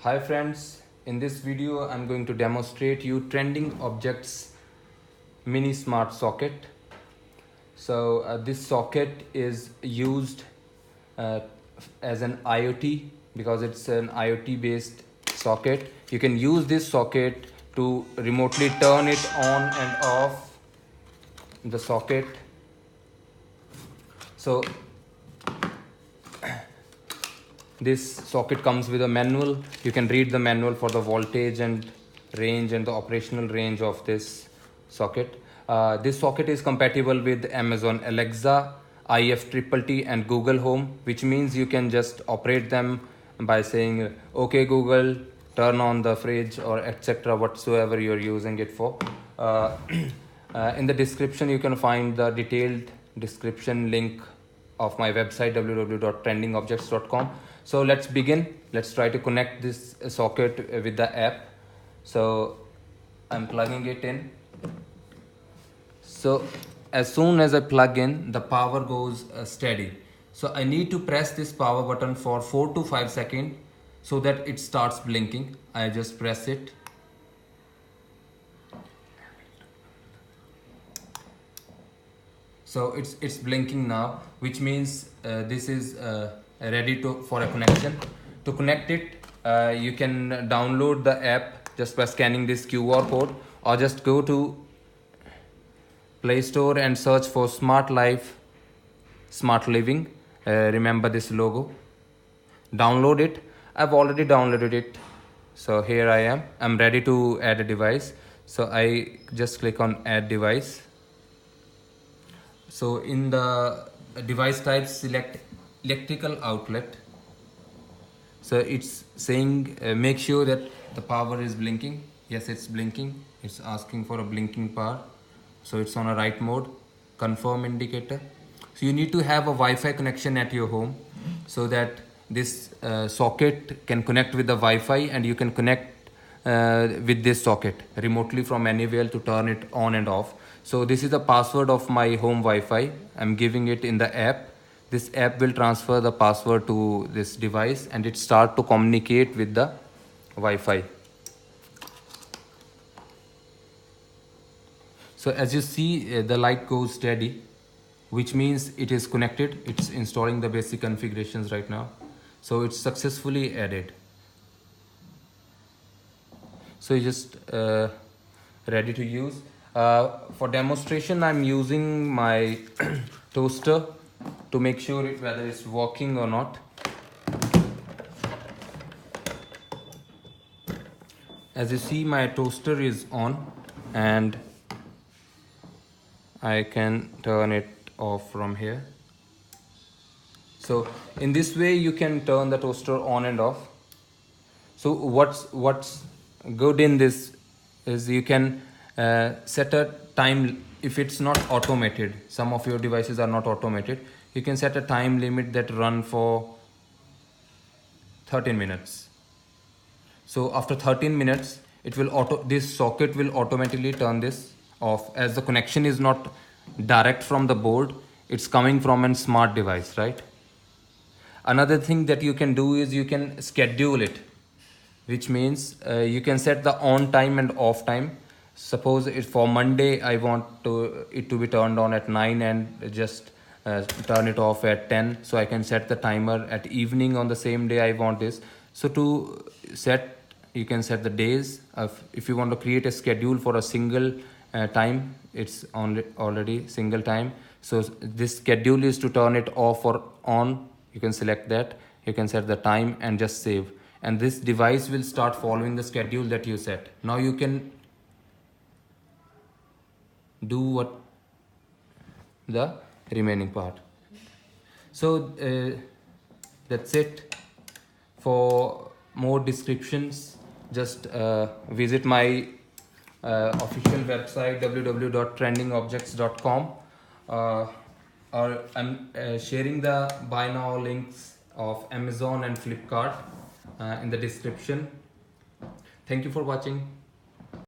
Hi friends, in this video I'm going to demonstrate you TrendingObjects mini smart socket. So this socket is used uh, as an IoT because it's an IoT based socket. You can use this socket to remotely turn it on and off the socket. So this socket comes with a manual. You can read the manual for the voltage and range and the operational range of this socket. This socket is compatible with Amazon Alexa, IFTTT and Google Home, which means you can just operate them by saying, okay Google, turn on the fridge or etc. whatsoever you're using it for. In the description you can find the detailed description link of my website www.trendingobjects.com. So let's begin. Let's try to connect this socket with the app. So I'm plugging it in. So as soon as I plug in, the power goes steady. So I need to press this power button for 4 to 5 seconds so that it starts blinking. I just press it. So it's blinking now, which means this is ready for a connection. To connect it, you can download the app just by scanning this QR code, or just go to Play Store and search for Smart Life, Smart Living. Remember this logo. Download it. I've already downloaded it. So here I am. I'm ready to add a device. So I just click on Add Device. So in the device type, select electrical outlet. So it's saying make sure that the power is blinking. Yes, it's blinking. It's asking for a blinking power. So it's on a right mode. Confirm indicator. So you need to have a Wi-Fi connection at your home so that this socket can connect with the Wi-Fi, and you can connect with this socket remotely from anywhere to turn it on and off. So this is the password of my home Wi-Fi. I'm giving it in the app. This app will transfer the password to this device and it start to communicate with the Wi-Fi. So as you see, the light goes steady, which means it is connected. It's installing the basic configurations right now. So it's successfully added. So it's just ready to use. For demonstration, I'm using my toaster to make sure whether it's working or not. As you see, my toaster is on and I can turn it off from here. So in this way you can turn the toaster on and off. So what's good in this is you can set a time. If it's not automated, some of your devices are not automated, you can set a time limit that run for 13 minutes. So after 13 minutes, this socket will automatically turn this off, as the connection is not direct from the board, it's coming from a smart device, right? Another thing that you can do is you can schedule it, which means you can set the on time and off time. Suppose if for Monday I want it to be turned on at 9 and just turn it off at 10, so I can set the timer at evening on the same day I want this. So to set, you can set the days of, if you want to create a schedule for a single time, it's already single time. So this schedule is to turn it off or on. You can select that, you can set the time and just save, and this device will start following the schedule that you set. Now you can do what the remaining part. So that's it. For more descriptions, just visit my official website www.trendingobjects.com, or I'm sharing the buy now links of Amazon and Flipkart in the description. Thank you for watching.